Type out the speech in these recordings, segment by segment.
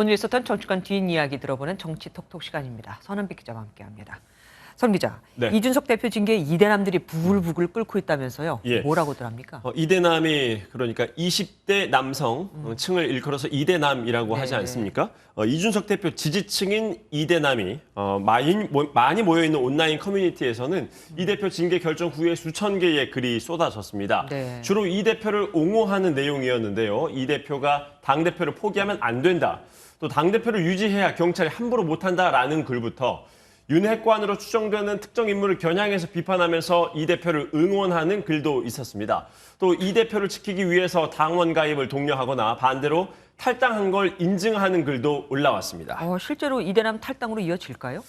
오늘 있었던 정치권 뒷이야기 들어보는 정치 톡톡 시간입니다. 선은빛 기자와 함께합니다. 선 기자, 네. 이준석 대표 징계에 이대남들이 부글부글 끓고 있다면서요? 예. 뭐라고들 합니까? 이대남이 그러니까 20대 남성 층을 일컬어서 이대남이라고 하지 않습니까? 이준석 대표 지지층인 이대남이 많이 모여있는 온라인 커뮤니티에서는 이 대표 징계 결정 후에 수천 개의 글이 쏟아졌습니다. 네. 주로 이 대표를 옹호하는 내용이었는데요. 이 대표가 당대표를 포기하면 안 된다. 또 당대표를 유지해야 경찰이 함부로 못한다라는 글부터 윤핵관으로 추정되는 특정 인물을 겨냥해서 비판하면서 이 대표를 응원하는 글도 있었습니다. 또 이 대표를 지키기 위해서 당원 가입을 독려하거나 반대로 탈당한 걸 인증하는 글도 올라왔습니다. 실제로 이대남 탈당으로 이어질까요?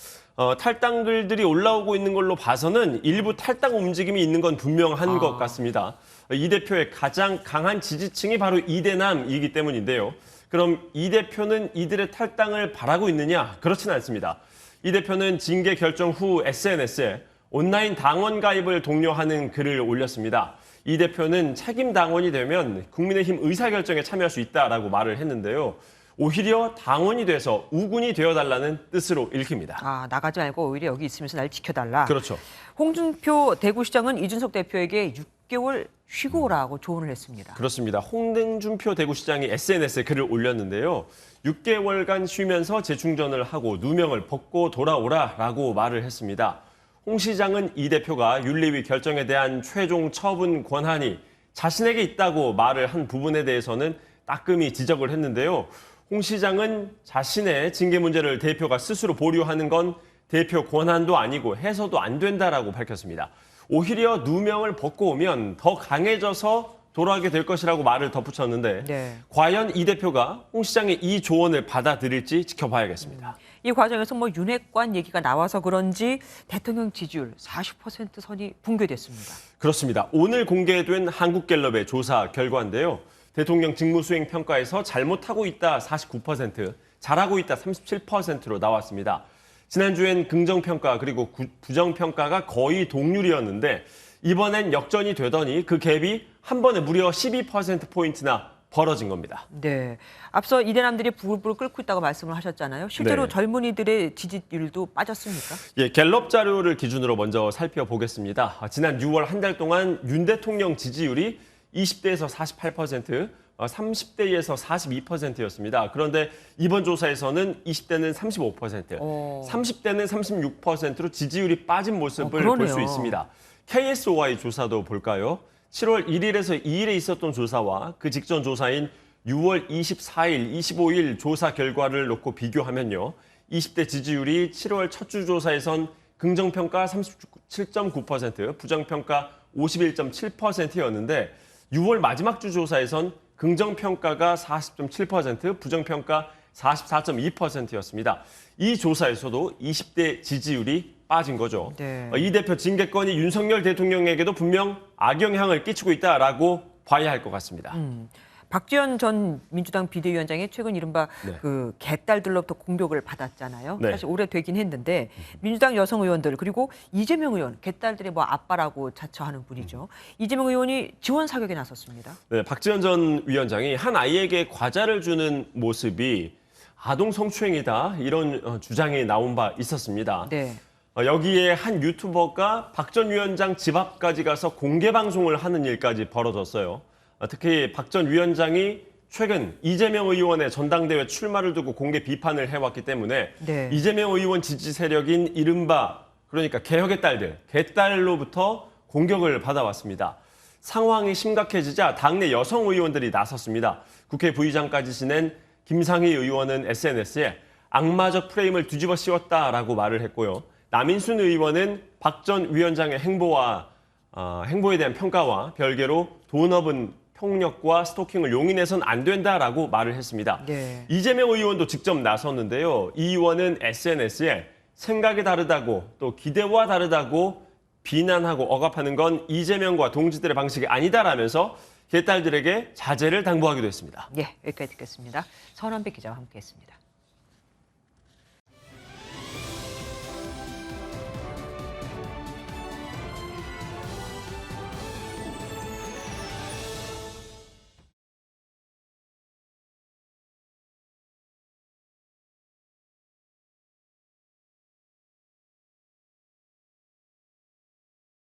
탈당 글들이 올라오고 있는 걸로 봐서는 일부 탈당 움직임이 있는 건 분명한 것 같습니다. 이 대표의 가장 강한 지지층이 바로 이대남이기 때문인데요. 그럼 이 대표는 이들의 탈당을 바라고 있느냐? 그렇지는 않습니다. 이 대표는 징계 결정 후 SNS에 온라인 당원 가입을 독려하는 글을 올렸습니다. 이 대표는 책임 당원이 되면 국민의힘 의사결정에 참여할 수 있다라고 말을 했는데요. 오히려 당원이 돼서 우군이 되어달라는 뜻으로 읽힙니다. 나가지 말고 오히려 여기 있으면서 날 지켜달라. 그렇죠. 홍준표 대구시장은 이준석 대표에게 6개월 쉬고 오라고 조언을 했습니다. 그렇습니다. 홍준표 대구시장이 SNS에 글을 올렸는데요. 6개월간 쉬면서 재충전을 하고 누명을 벗고 돌아오라라고 말을 했습니다. 홍 시장은 이 대표가 윤리위 결정에 대한 최종 처분 권한이 자신에게 있다고 말을 한 부분에 대해서는 따끔히 지적을 했는데요. 홍 시장은 자신의 징계 문제를 대표가 스스로 보류하는 건 대표 권한도 아니고 해서도 안 된다라고 밝혔습니다. 오히려 누명을 벗고 오면 더 강해져서 돌아가게 될 것이라고 말을 덧붙였는데 네. 과연 이 대표가 홍 시장의 이 조언을 받아들일지 지켜봐야겠습니다. 이 과정에서 윤핵관 얘기가 나와서 그런지 대통령 지지율 40% 선이 붕괴됐습니다. 그렇습니다. 오늘 공개된 한국갤럽의 조사 결과인데요. 대통령 직무수행 평가에서 잘못하고 있다 49%, 잘하고 있다 37%로 나왔습니다. 지난주엔 긍정평가 그리고 부정평가가 거의 동률이었는데 이번엔 역전이 되더니 그 갭이 한 번에 무려 12%포인트나 벌어진 겁니다. 네. 앞서 이대남들이 부글부글 끓고 있다고 말씀을 하셨잖아요. 실제로 네. 젊은이들의 지지율도 빠졌습니까? 예, 갤럽 자료를 기준으로 먼저 살펴보겠습니다. 지난 6월 한 달 동안 윤 대통령 지지율이 20대에서 48%, 30대에서 42%였습니다. 그런데 이번 조사에서는 20대는 35%, 30대는 36%로 지지율이 빠진 모습을 볼 수 있습니다. KSOI 조사도 볼까요? 7월 1일에서 2일에 있었던 조사와 그 직전 조사인 6월 24일, 25일 조사 결과를 놓고 비교하면요. 20대 지지율이 7월 첫 주 조사에선 긍정평가 37.9%, 부정평가 51.7%였는데 6월 마지막 주 조사에선 긍정평가가 40.7%, 부정평가 44.2%였습니다. 이 조사에서도 20대 지지율이 빠진 거죠. 네. 이 대표 징계권이 윤석열 대통령에게도 분명 악영향을 끼치고 있다라고 봐야 할 것 같습니다. 박지원 전 민주당 비대위원장이 최근 이른바 네. 그 개딸들로부터 공격을 받았잖아요. 네. 사실 오래되긴 했는데 민주당 여성 의원들 그리고 이재명 의원 개딸들의 아빠라고 자처하는 분이죠. 이재명 의원이 지원 사격에 나섰습니다. 네, 박지원 전 위원장이 한 아이에게 과자를 주는 모습이 아동 성추행이다 이런 주장이 나온 바 있었습니다. 네. 여기에 한 유튜버가 박 전 위원장 집 앞까지 가서 공개 방송을 하는 일까지 벌어졌어요. 특히 박 전 위원장이 최근 이재명 의원의 전당대회 출마를 두고 공개 비판을 해왔기 때문에 네. 이재명 의원 지지 세력인 이른바 그러니까 개혁의 딸들, 개딸로부터 공격을 받아왔습니다. 상황이 심각해지자 당내 여성 의원들이 나섰습니다. 국회 부의장까지 지낸 김상희 의원은 SNS에 악마적 프레임을 뒤집어 씌웠다라고 말을 했고요. 남인순 의원은 박 전 위원장의 행보에 대한 평가와 별개로 돈업은 폭력과 스토킹을 용인해서는 안 된다라고 말을 했습니다. 네. 이재명 의원도 직접 나섰는데요. 이 의원은 SNS에 생각이 다르다고 또 기대와 다르다고 비난하고 억압하는 건 이재명과 동지들의 방식이 아니다라면서 개딸들에게 자제를 당부하기도 했습니다. 예, 여기까지 듣겠습니다. 선원배 기자와 함께했습니다.